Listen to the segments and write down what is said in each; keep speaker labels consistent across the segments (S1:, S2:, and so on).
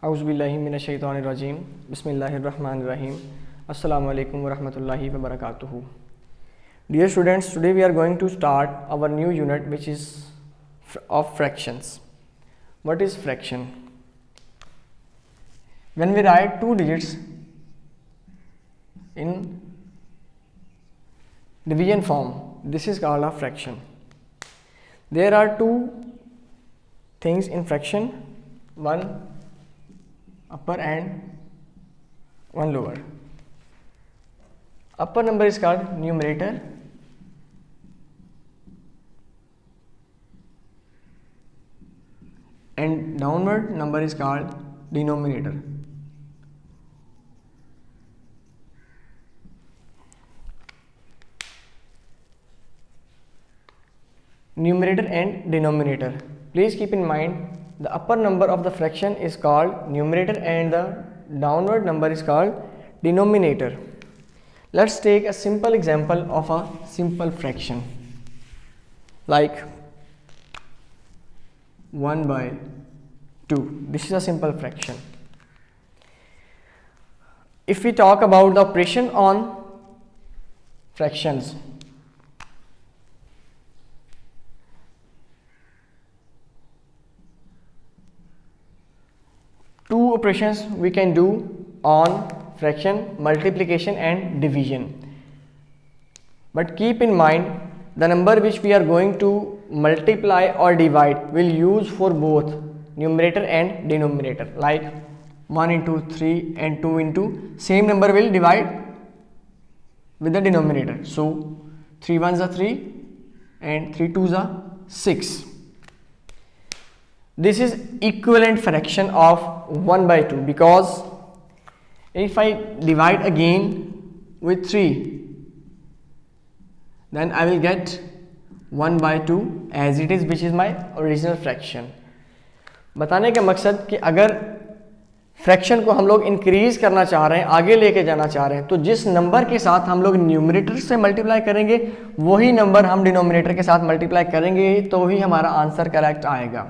S1: औज़ुबिल्लाहिमिनश्शैतानिर्रजीम बिस्मिल्लाहिर्रहमानिर्रहीम अस्सलामु अलैकुम वरहमतुल्लाहि वबरकातुहू. Dear students, today we are going to start our new unit which is of fractions. What is fraction? When we write two digits in division form, this is called a fraction. There are two things in fraction, one upper and one lower. Upper number is called numerator and downward number is called denominator. Numerator and denominator. Please keep in mind the upper number of the fraction is called numerator and the downward number is called denominator. Let's take a simple example of a simple fraction like 1 by 2. This is a simple fraction. If we talk about the operation on fractions, two operations we can do on fraction: multiplication and division. But keep in mind the number which we are going to multiply or divide will use for both numerator and denominator, like 1 into 3 and 2 into same number will divide with the denominator. So 3 ones are 3 and 3 twos are 6. This is equivalent fraction of 1 by 2, because if I divide again with 3, then I will get 1 by 2 as it is, which is my original fraction. बताने का मकसद कि अगर fraction को हम लोग increase करना चाह रहे हैं, आगे लेके जाना चाह रहे हैं, तो जिस नंबर के साथ हम लोग न्यूमरेटर से मल्टीप्लाई करेंगे वही नंबर हम डिनोमिनेटर के साथ मल्टीप्लाई करेंगे, तो ही हमारा आंसर करेक्ट आएगा.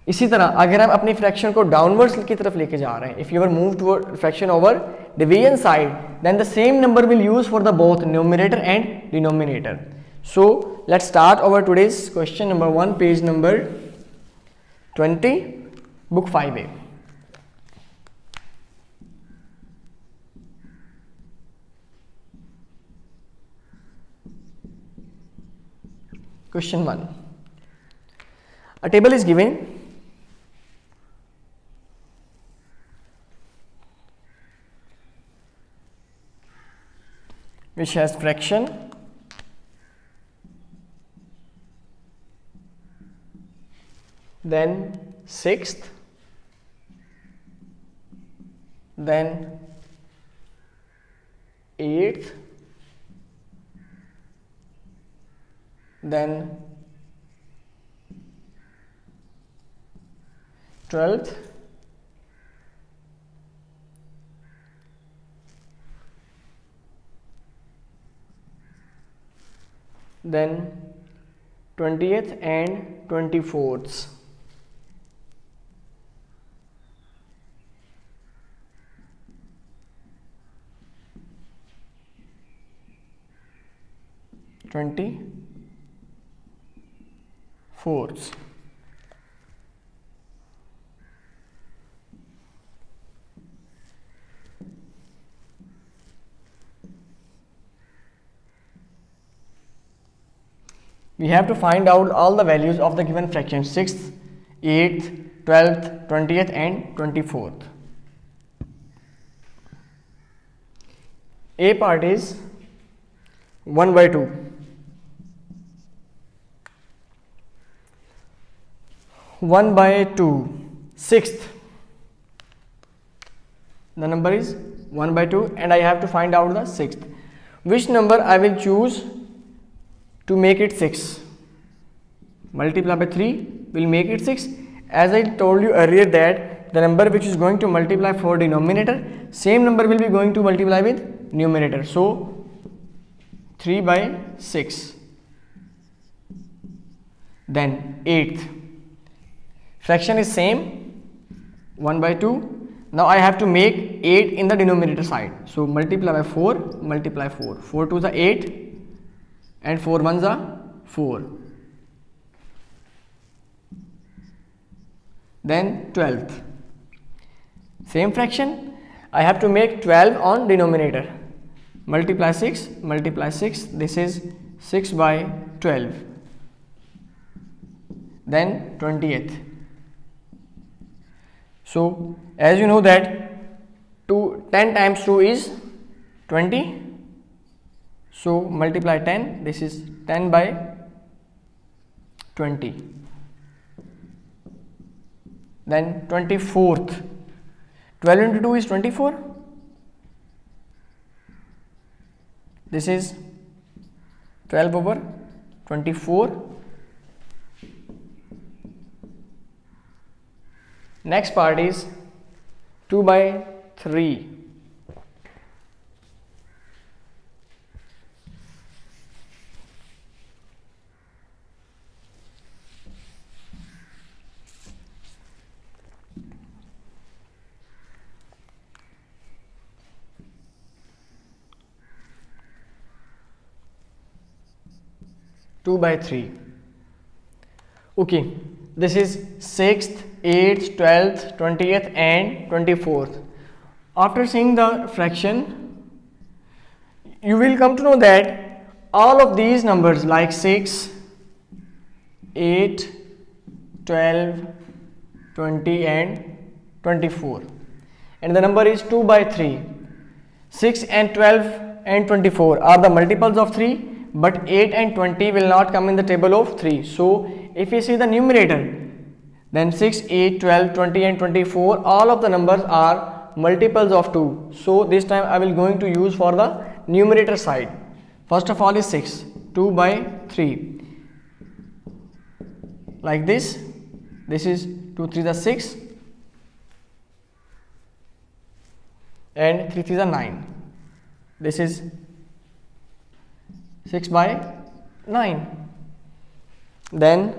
S1: इसी तरह अगर हम अपनी फ्रैक्शन को डाउनवर्ड्स की तरफ लेके जा रहे हैं, if you are move toward fraction over division side, then the same number will use for the both numerator and denominator. So let's start over today's question number 1, page number 20, book 5A. Question 1. A table is given which has fraction, then sixth, then eighth, then 12th, then 20th and 24th. We have to find out all the values of the given fraction: 6th, 8th, 12th, 20th and 24th. A part is 1 by 2. 1 by 2, 6th. The number is 1 by 2 and I have to find out the 6th. Which number I will choose to make it 6? Multiply by 3 will make it 6. As I told you earlier that the number which is going to multiply for denominator, same number will be going to multiply with numerator. So 3 by 6. Then 8th. Fraction is same, 1 by 2. Now I have to make 8 in the denominator side. So multiply by 4, multiply 4. 4 2s are 8 and 4 1s are 4. Then 12th. Same fraction. I have to make 12 on denominator. Multiply 6, multiply 6. This is 6 by 12. Then 20th. So as you know that 10 times 2 is 20. So multiply 10. This is 10 by 20. Then 24th. 12 into 2 is 24. This is 12 over 24. Next part is 2 by 3. Okay, this is 6th, 8th, 12th, 20th and 24th. After seeing the fraction, you will come to know that all of these numbers like 6, 8, 12, 20 and 24, and the number is 2 by 3. 6 and 12 and 24 are the multiples of 3, but 8 and 20 will not come in the table of 3. So if you see the numerator, then 6, 8, 12, 20 and 24, all of the numbers are multiples of 2. So this time I will going to use for the numerator side. First of all is 6, 2 by 3. Like this. This is 2 3 is 6 and 3 3 is 9. This is 6 by 9. Then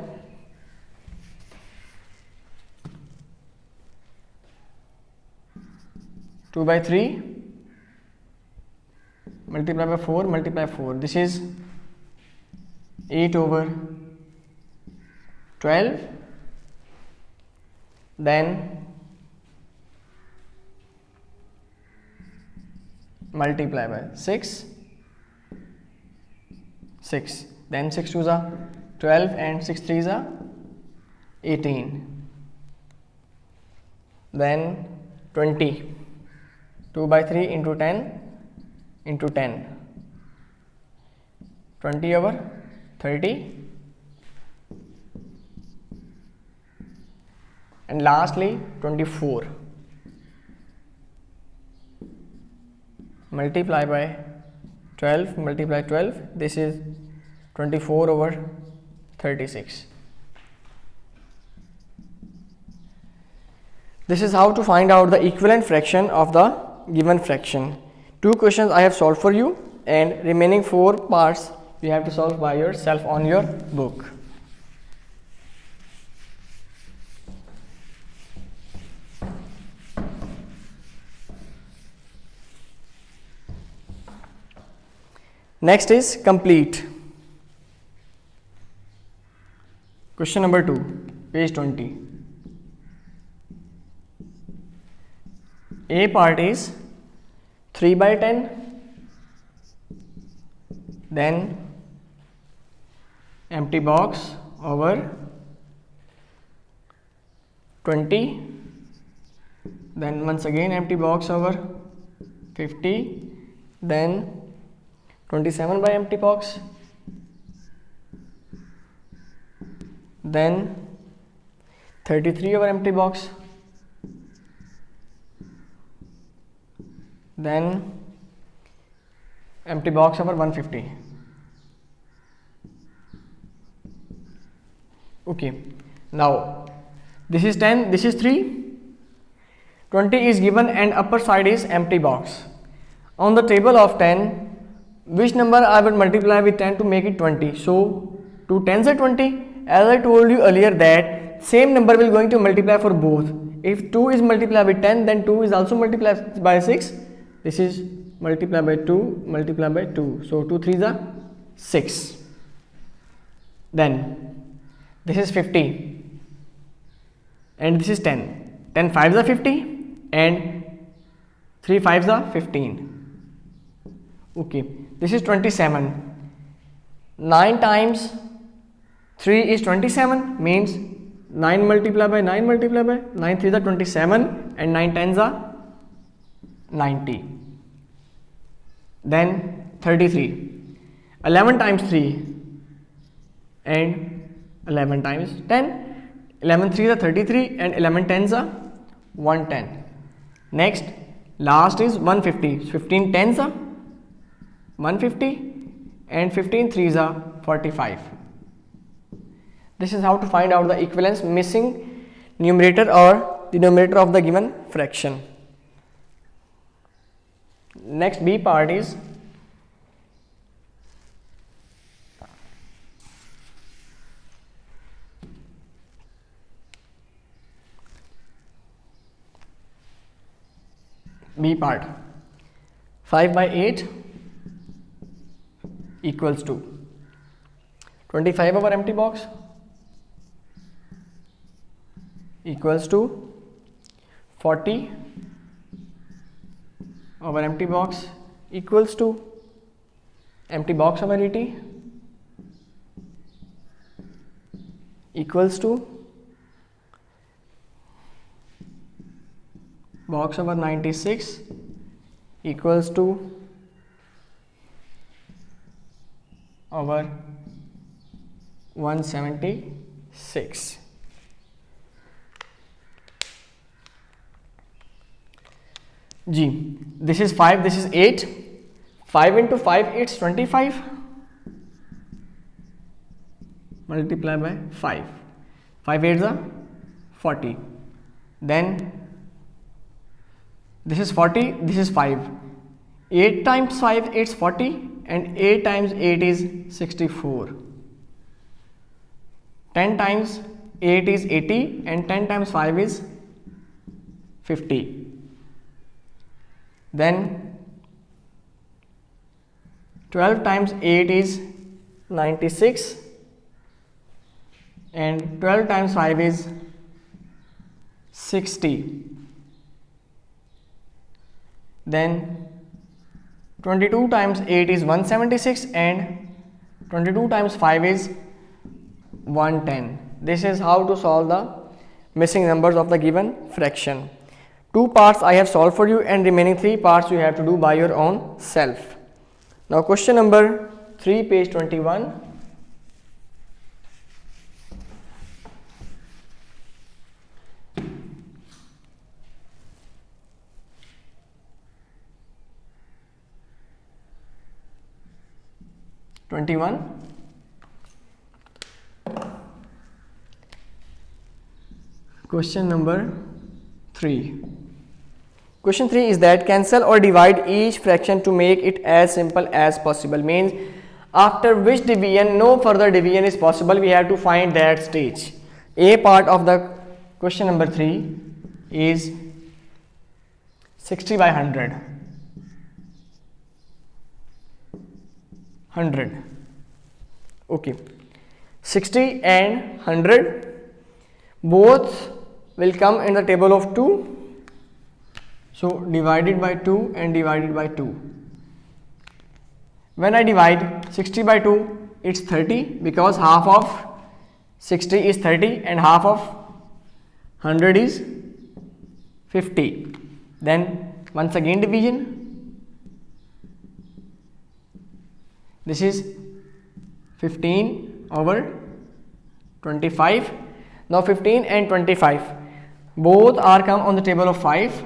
S1: two by 3 multiply by 4, multiply 4. This is 8 over 12. Then multiply by 6, 6. Then 6 2s are 12 and 6 3s are 18. Then 20. 2 by 3 into 10 into 10. 20 over 30. And lastly 24. Multiply by 12, multiply 12. This is 24 over 36. This is how to find out the equivalent fraction of the given fraction. 2 questions I have solved for you, and remaining 4 parts you have to solve by yourself on your book. Next is complete. Question number 2, page 20. A part is 3 by 10, then empty box over 20, then once again empty box over 50, then 27 by empty box, then 33 over empty box, then empty box over 150. Okay, now this is 10, this is 3, 20 is given and upper side is empty box. On the table of 10, which number I will multiply with 10 to make it 20? So 2 10s are 20. As I told you earlier that same number will going to multiply for both. If 2 is multiplied by 10, then 2 is also multiplied by 6. This is multiplied by 2, multiplied by 2. So 2 3s are 6. Then this is 50 and this is 10. 10 5s are 50 and 3 5s are 15. Okay, this is 27. 9 times 3 is 27, means 9 multiplied by 9 multiplied by 9 3s are 27 and 9 10s are 90. Then 33. 11 times 3 and 11 times 10. 11 3s are 33 and 11 10s are 110. Next, last is 150. 15 10s are 150 and 15 3s are 45. This is how to find out the equivalence missing numerator or denominator of the given fraction. Next B part is B part. 5 by 8 equals to 25 over empty box equals to 40 over empty box equals to empty box over 80 equals to box over 96 equals to over 176. G. This is 5, this is 8. 5 into 5, it's 25. Multiply by 5. 5 8s are 40. Then this is 40, this is 5. 8 times 5, it's 40 and 8 times 8 is 64. 10 times 8 is 80 and 10 times 5 is 50. Then 12 times 8 is 96 and 12 times 5 is 60. Then 22 times 8 is 176 and 22 times 5 is 110. This is how to solve the missing numbers of the given fraction. 2 parts I have solved for you and remaining 3 parts you have to do by your own self. Now question number 3, page 21. Question number 3. Question 3 is that cancel or divide each fraction to make it as simple as possible. Means after which division no further division is possible, we have to find that stage. A part of the question number 3 is 60 by 100. 100. Okay. 60 and 100 both will come in the table of 2. So divided by 2 and divided by 2. When I divide 60 by 2, it's 30 because half of 60 is 30 and half of 100 is 50. Then once again division. This is 15 over 25. Now 15 and 25 both are come on the table of 5.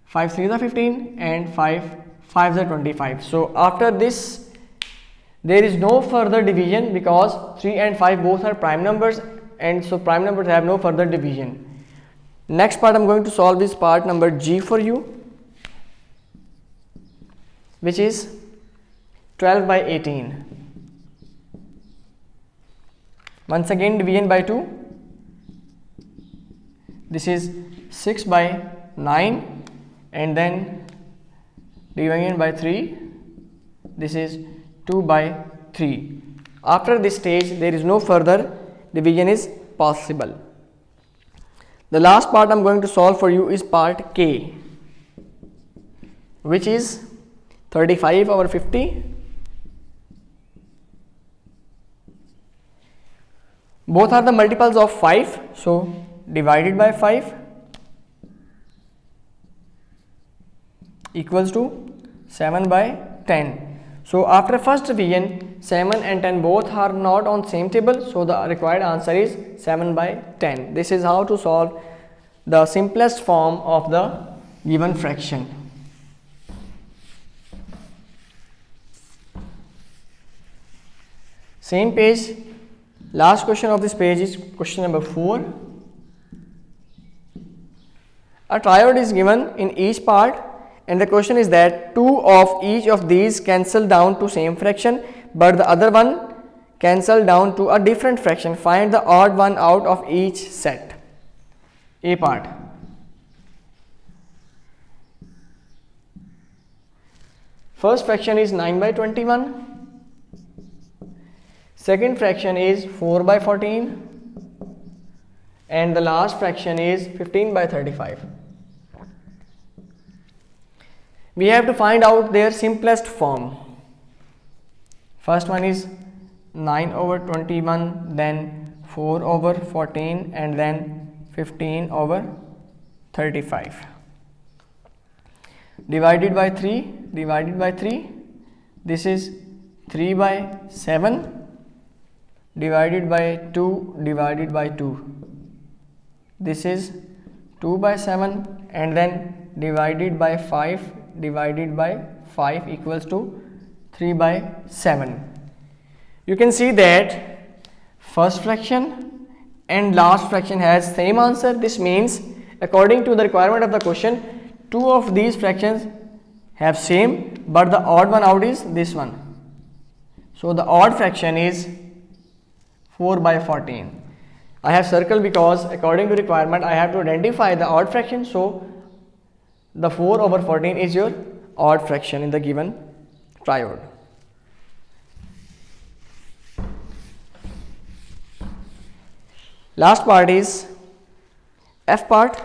S1: 5 3s are 15 and 5 5s are 25. So after this there is no further division because 3 and 5 both are prime numbers, and so prime numbers have no further division. Next part I am going to solve is part number G for you, which is 12 by 18. Once again division by 2. this is 6 by 9, and then divided by 3, this is 2 by 3. After this stage there is no further division is possible. The last part I am going to solve for you is part K, which is 35 over 50. Both are the multiples of 5, so divided by 5 equals to 7 by 10. So after first division, 7 and 10 both are not on same table, so the required answer is 7 by 10. This is how to solve the simplest form of the given fraction. Same page, last question of this page is question number 4. A triode is given in each part, and the question is that 2 of each of these cancel down to same fraction, but the other one cancel down to a different fraction. Find the odd one out of each set. A part. First fraction is 9 by 21. Second fraction is 4 by 14, and the last fraction is 15 by 35. We have to find out their simplest form. First one is 9 over 21, then 4 over 14, and then 15 over 35. Divided by 3, this is 3 by 7. Divided by 2, divided by 2, this is 2 by 7, and then divided by 5, divided by 5 equals to 3 by 7. You can see that first fraction and last fraction has same answer. This means according to the requirement of the question, 2 of these fractions have same, but the odd one out is this one. So the odd fraction is 4 by 14. I have circled because according to requirement I have to identify the odd fraction, so the 4 over 14 is your odd fraction in the given triode. Last part is F part.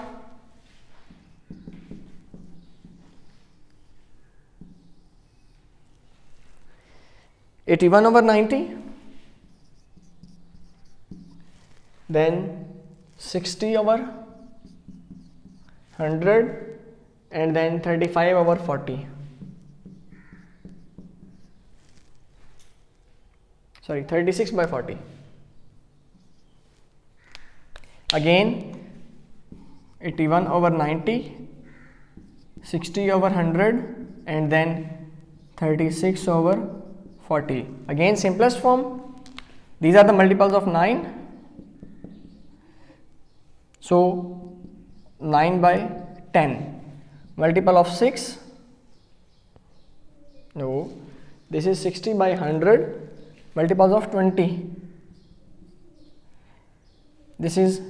S1: (81 over 90), then 60 over 100, and then 35 over 40. Sorry, 36 by 40. Again 81 over 90, 60 over 100, and then 36 over 40. Again simplest form. These are the multiples of 9. So 9 by 10, multiple of 6, no, this is 60 by 100, multiples of 20, this is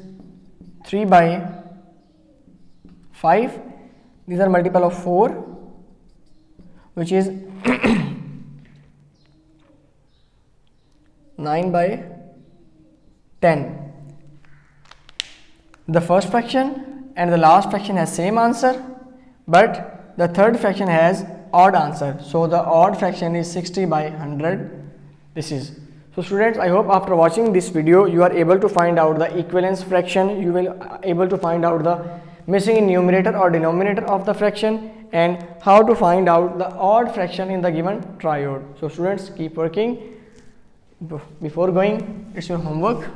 S1: 3 by 5, these are multiple of 4, which is 9 by 10. The first fraction and the last fraction has same answer, but the third fraction has odd answer. So the odd fraction is 60 by 100. This is. So students, I hope after watching this video you are able to find out the equivalence fraction, you will able to find out the missing numerator or denominator of the fraction, and how to find out the odd fraction in the given triode. So students, keep working. Before going, it's your homework.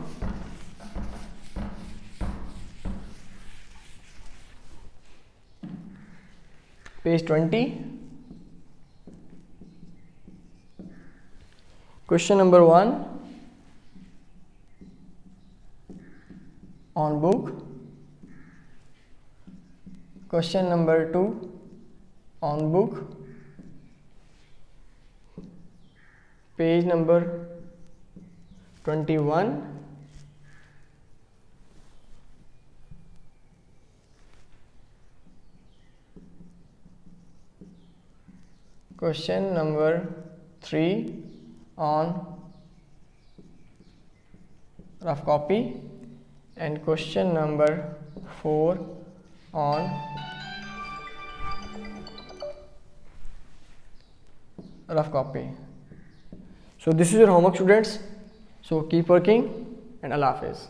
S1: Page 20. Question number 1 on book. Question number 2 on book. Page number 21. Question number 3 on rough copy and question number 4 on rough copy. So this is your homework, students. So keep working and Allah Hafiz.